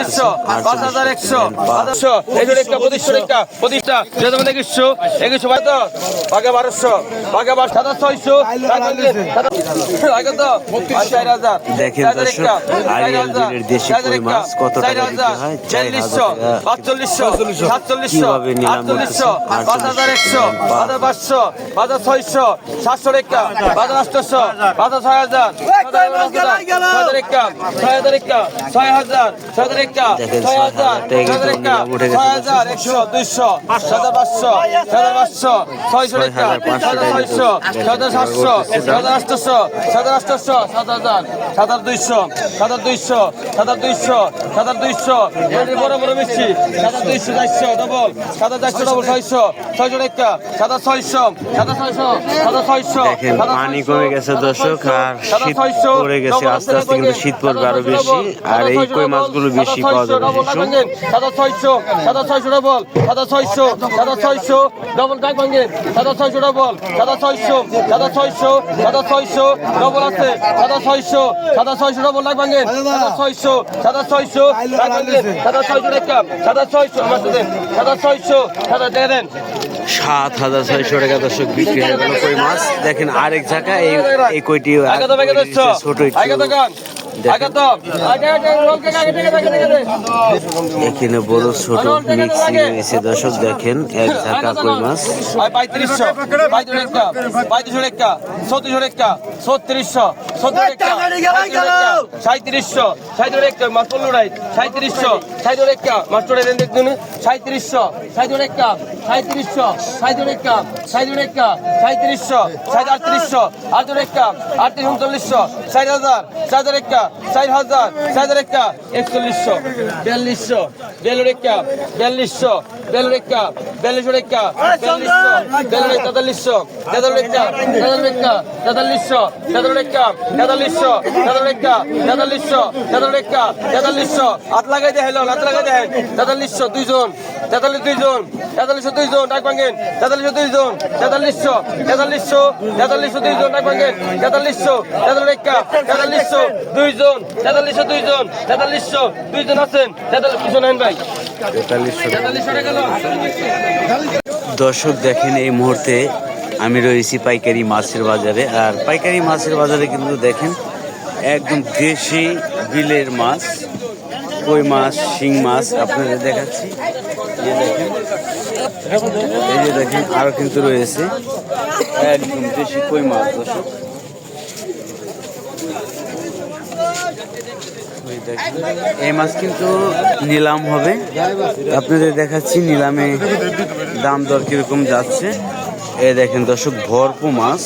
1900 5100 500 এই জোড়া একটা 2500 প্রতিটা যেটা মানে 2100 বাগে 1200 বাগে 7600 আগে তো 4000 দেখেন দর্শক আরিয়াল বিলের দেশি কই মাছ কত টাকা বিক্রি হয় 4000 4500 4700 4800 5100 5500 5600 700 টাকা 5800 56000 6000 টাকা 6000 টাকা 6000 6000 টাকা 6000 6000 100 200 7500 7500 600 টাকা 600 700 700 700 7000 7200 7200 7200 7200 এর বড় বড় মিষ্টি 7200 400 ডবল 7400 ডবল 600 600 টাকা 7600 7600 দেখেন পানি কমে গেছে দর্শক আর শীত পড়ে গেছে আস্তে আস্তে কিন্তু শীত পড়বে আরো বেশি আর এই কই মাছগুলো বেশি পাওয়া যাবে 7600 7600 ডবল 7600 7600 ডবল ডাক ভাঙেন 7600 ডবল 7600 7600 7600 ডবল আছে 7600 7600 ডবল ডাক ভাঙেন 7600 7600 ডাক ভাঙেন 7600 টাকা 7600 আমার দেন 7600 টাকা দেন 7600 টাকা দর্শক বিক্রি হয়ে গেল কই মাছ দেখেন আরেক জায়গা এই কইটি ছোট এখানে বড় ছোট মিক্সিং হয়েছে দর্শক দেখেন এক ঝাঁকা কই মাছ 3500 3500 টাকা 3400 টাকা 3600 37 টাকা 3700 37 টাকা মাছ পড়লো রাইট 3700 37 টাকা মাছ পড়ে দেন দেখুন 3700 37 টাকা 3700 37 টাকা 37 টাকা 3700 3700 38 টাকা 3839 4000 4000 টাকা 4000 4000 টাকা 4100 4200 42 টাকা 4200 42 টাকা 42 টাকা 4200 4300 4300 টাকা 4300 টাকা 4300 টাকা 4300 টাকা 4300 হাত লাগাই দে হেলো হাত লাগাই দে 4300 দুইজন 42 জন ডাক ভাঙেন 4300 দুইজন 4300 দুইজন ডাক ভাঙেন 4300 টাকা 4300 দুইজন 4300 দুইজন আছেন 4300 নেন ভাই 4300 টাকা দর্শক দেখেন এই মুহূর্তে আমি রয়েছি পাইকারি মাছের বাজারে আর পাইকারি মাছের বাজারে কিন্তু দেখেন একদম দেশি বিলের মাছ কই মাছ শিং মাছ আপনাদের দেখাচ্ছি এই যে দেখেন আরো কিন্তু রয়েছে একদম দেশি কই মাছ দর্শক এই মাছ কিন্তু নিলাম হবে আপনাদের দেখাচ্ছি নিলামে দাম দর কিরকম যাচ্ছে এই দেখেন দর্শক ভরপুর মাছ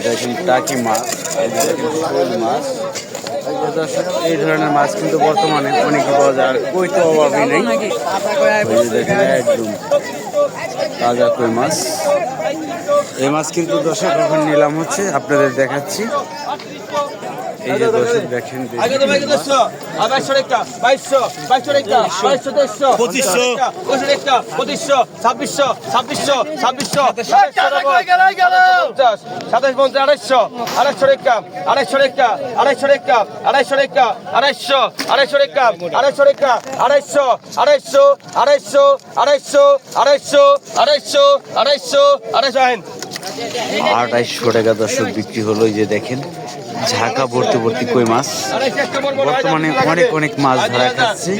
দেখেন টাকি মাছ মাছ এই ধরনের মাছ কিন্তু বর্তমানে অনেক পাওয়া যায় আর কই তো অভাবই নেই দেখেন একদম তাজা কই মাছ এই মাছ কিন্তু দর্শক এখন নিলাম হচ্ছে আপনাদের দেখাচ্ছি এই যে দর্শক দেখেন 2200 টাকা 2200 টাকা 2200 টাকা 2500 2600 250 টাকা 250 টাকা 250 টাকা 250 টাকা 250 টাকা 250 টাকা 2800 টাকা দর্শক বিক্রি হলো এই যে দেখেন ঝাঁকা ভর্তি ভর্তি কই মাছ বর্তমানে অনেক অনেক মাছ ধরা খাচ্ছে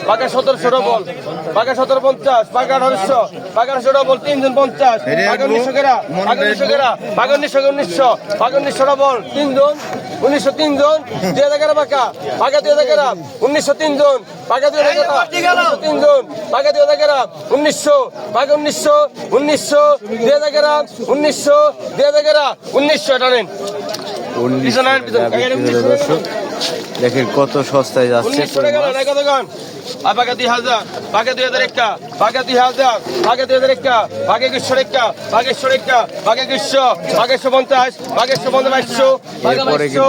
বাঘা 1700 ডবল বাঘা 1750 বাঘা 1800 বাঘা 1800 ডবল 3 জন 50 বাঘা 1900 গেরা বাঘা 1900 গেরা বাঘা 1900 বাঘা 1900 ডবল 3 জন 1903 জন 2000 গেরা বাঘা বাঘা 2000 গেরা 1903 জন বাঘা 2000 গেরা 1903 জন বাঘা 2000 গেরা 1900 বাঘা 1900 2000 গেরা 1900 2000 গেরা 1900 টানেন 1900 দেখেন কত সস্তায় যাচ্ছে 1900 টাকা আর বাঘে 2000 বাঘে 2000 একা বাঘে 2000 বাঘে 2000 একা বাঘে 2100 একা বাঘে 100 একা বাঘে 2100 বাঘে 150 বাঘে 150 বাঘে 2200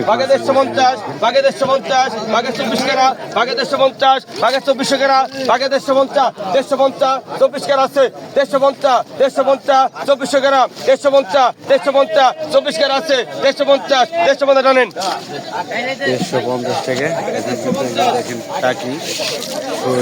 বাঘে 150 বাঘে 150 বাঘে 24 কেরা বাঘে 150 বাঘে 24 কেরা বাঘে 150 150 24 কেরা আছে 150 150 24 কেরা 150 150 24 কেরা আছে 150 150 জানেন 150 টাকা দেখেন টাকি শোল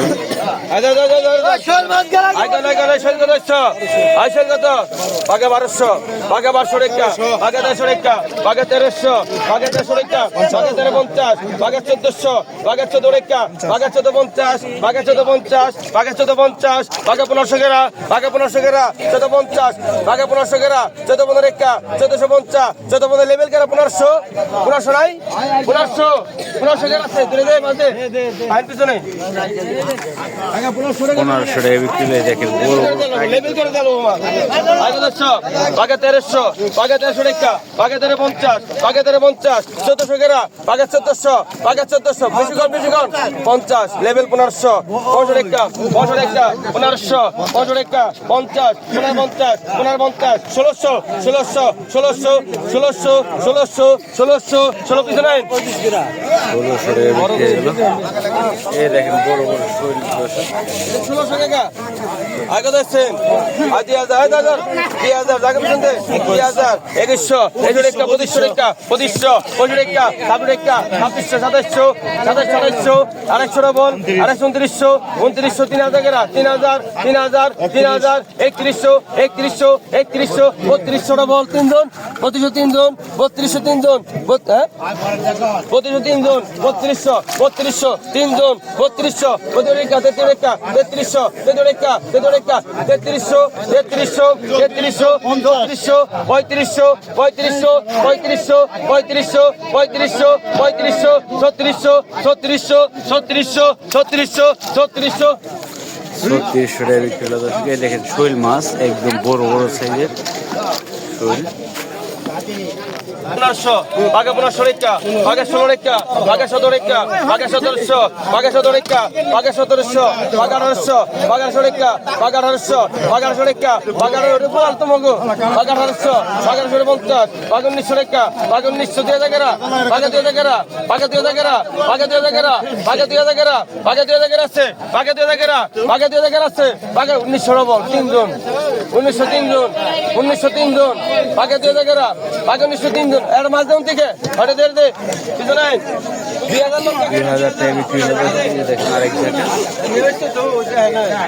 বাঘে 1200 বাঘে 1200 রেখা বাঘে 1300 রেখা বাঘে 1300 বাঘে 1300 রেখা বাঘে 1350 বাঘে 1400 বাঘে 14 রেখা বাঘে 1450 বাঘে 1450 বাঘে 1450 বাঘে 1500 গেরা বাঘে 1500 গেরা 1450 বাঘে 1500 গেরা 14 রেখা 1450 14 লেভেল গেরা 1500 1500 নাই 1500 গেরা আছে তুলে দে মাঝে আইন পিছনে 1500 টাকা বিক্রি করে দেখেন বড় লেভেল করে দিল আগে 100 বাঘে 1300 বাঘে 1300 রেখা বাঘে 1350 বাঘে 1350 1400 গেরা বাঘে 1400 বাঘে 1400 বেশি কর 50 লেভেল 1500 500 রেখা 500 রেখা 1500 500 রেখা 50 50 50 1600 1600 1600 1600 1600 1600 16 পিছনে 1600 টাকা বিক্রি হলো এই দেখেন বড় বড় শৈল 1600 টাকা আগে দেখছেন আজ 2000 2000 জায়গা পিছন দে 2000 2100 2100 রেখা 2500 রেখা 2500 25 রেখা 26 রেখা 2600 2700 2700 আরেকশো বল 229 29 3000 গেরা 3000 3000 3000 3100 3100 3100 3200 বল 3 জন 32 জন 32 জন 32 জন 3200 3200 3 জন 3200 32 রেখা 33 রেখা 3300 33 রেখা 33 রেখা 3300 3300 3300 3400 3500 3500 3500 3500 3500 3500 3600 3600 3600 3600 3600 3600 টাকা বিক্রি হলো এই দেখেন শৈল মাছ একদম বড় বড় সাইজের শৈল 1500 বাঘে 1500 রেখা বাঘে 16 রেখা বাঘে 17 রেখা বাঘে 1700 বাঘে 17 রেখা বাঘে 1700 বাঘে 1800 বাঘে 18 রেখা বাঘে 1800 বাঘে 18 রেখা বাঘে 18 বল তো মগো বাঘে 1800 বাঘে 1850 বাঘে 1900 রেখা বাঘে 1900 2000 গেরা বাঘে 2000 গেরা বাঘে 2000 গেরা বাঘে 2000 গেরা বাঘে 2000 গেরা বাঘে 2000 গেরা আছে বাঘে 2000 গেরা বাঘে 2000 গেরা আছে বাঘে 1900 বল 3 জন 1900 3 জন 1900 3 জন বাঘে 2000 গেরা বাঘে 1900 3 জন এর মাঝখান থেকে হটে দে কিছু নাই 2000 টাকা বিক্রি হলো দেখেন আরেক জায়গা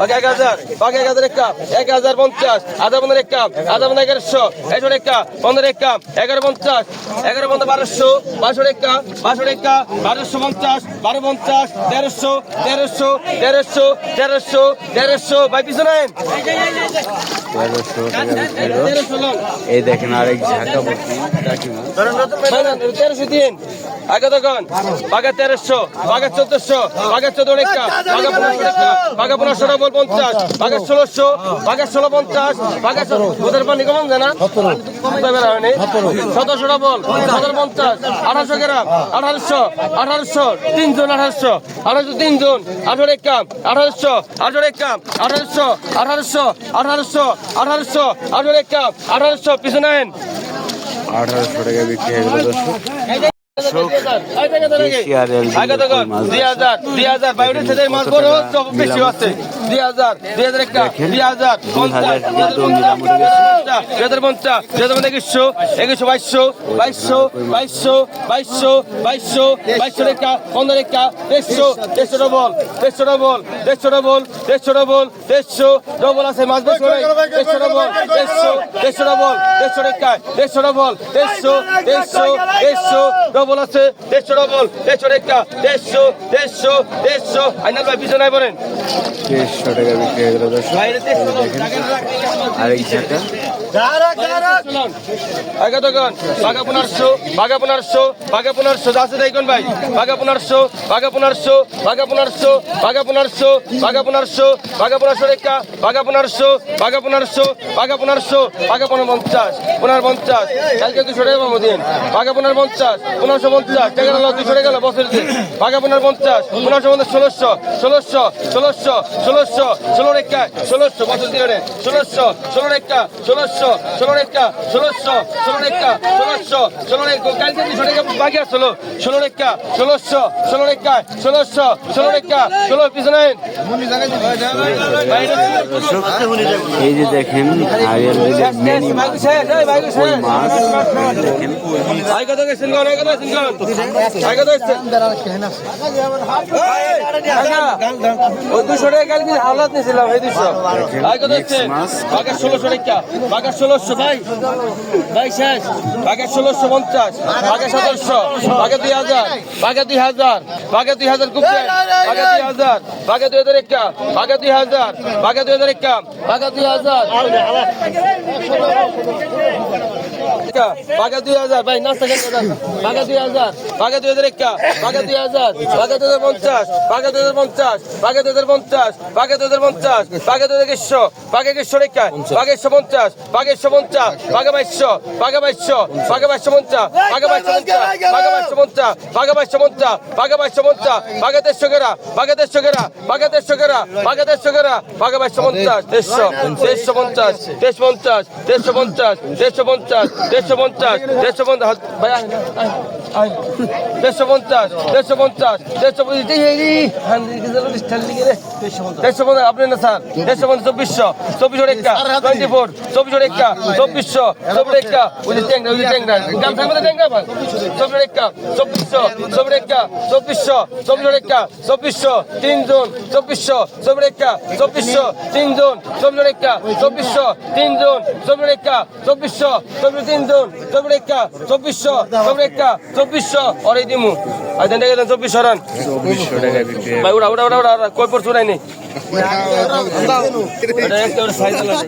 বাঘে 1000 বাঘে 1000 রেখা 1050 আধা বন্ধ রেখা আধা বন্ধ 1100 100 রেখা 15 রেখা 1150 11 বন্ধ 1200 1200 রেখা 1200 রেখা 1250 1250 1300 1300 1300 1300 1300 ভাই পিছনে 1300 টাকা বিক্রি হলো এই দেখেন আরেক জায়গা ভর্তি টাকি মাছ 1300 দিন আগে তখন বাঘে 1300 বাঘে 1400 বাঘে 14 রেখা বাঘে 1500 রেখা বাঘে 1500 বল 50 বাঘে 1600 বাঘে 1650 বাঘে ওদের পানি কমান জানা 1700 বল 1750 1800 গ্রাম 1800 3 জন 1800 3 জন 18 রেখা 1800 18 রেখা 1800 18 রেখা 1800 পিছনে 1800 টাকা বিক্রি হয়ে গেল দর্শক আগে তখন 2000 বাইরে থেকে মাছ বড় বেশি আছে 2000 একটা 2000 2200 রেখা 15 রেখা 150 বল 150 বল ডবল আছে মাছ বেশি 150 বল 150 বল 150 রেখা 150 বল 150 ডবল আছে 150 ডবল 150 রেখা 150 আইনাল ভাই পিছনে পড়েন 150 টাকা বিক্রি হয়ে গেল দর্শক আরেক জায়গা আগে তখন বাঘা 1500 বাঘা 1500 বাঘা 1500 আছে দেখুন ভাই বাঘা 1500 বাঘা 1500 বাঘা 1500 বাঘা 1500 বাঘা 1500 বাঘা 1500 রেখা বাঘা 1500 বাঘা 1500 বাঘা 1500 বাঘা 50 50 কালকে 200 টাকা পাবো দিন বাঘা 50 1550 টাকা গেল 200 টাকা গেল বছর দিন বাঘা 50 1550 1600 1600 1600 16 রেখা 1600 বছর দিন 1600 16 রেখা 1600 16 রেখা 1600 16 রেখা 1600 16 রেখা কালকে 200 টাকা বাকি আসলো 16 রেখা 1600 16 রেখা 1600 16 রেখা 16 পিছনে এই যে দেখেন আরিয়াল বিলের মিনি মাছ কই মাছ দেখেন আই কত গেছেন গো আই কত গেছেন গো আই কত গেছেন ওই 200 টাকা কালকে হাওলাত নিছিলাম এই 200 আই কত গেছেন বাঘা 1600 টাকা বাঘা 1600 ভাই ভাই শেষ বাঘা 1650 বাঘা 1700 বাঘা 2000 বাঘা 2000 বাঘা 2000 কুপে বাঘা 2000 বাঘা 2000 একা বাঘা 2000 বাঘা 2000 একা বাঘা 2000 বাঘা 2000 ভাই নাস্তা খেতে দাও বাঘা 2000 বাঘা 2000 একা বাঘা 2000 বাঘা 2050 বাঘা 2050 বাঘা 2050 বাঘা 2050 বাঘা 2100 বাঘা 2100 রেখা বাঘা 150 বাঘা 150 বাঘা 2200 বাঘা 2200 বাঘা 2250 বাঘা 2250 বাঘা 2250 বাঘা 2250 বাঘা 2250 বাঘা 150 গেরা বাঘা 150 গেরা বাঘা 150 গেরা বাঘা 150 গেরা বাঘা 2250 150 150 150 150 150 150 ভাই 150 150 150 আপনি না স্যার 150 2400 রেখা 24 24 রেখা 2400 24 রেখা ওই যে ট্যাংরা গাম থাকবে ট্যাংরা ভাই 24 রেখা 2400 24 রেখা 2400 24 রেখা 2400 3 জন 2400 24 রেখা 2400 3 জন 24 রেখা 2400 3 জন 24 রেখা 2400 24 3 জন 24 রেখা 2400 24 রেখা 2400 আর এই দিমু আই দেন টাকা 2400 রান 2400 টাকা বিক্রি ভাই উড়া কই পড়ছ নাই এটা একটা সাইজ লাগে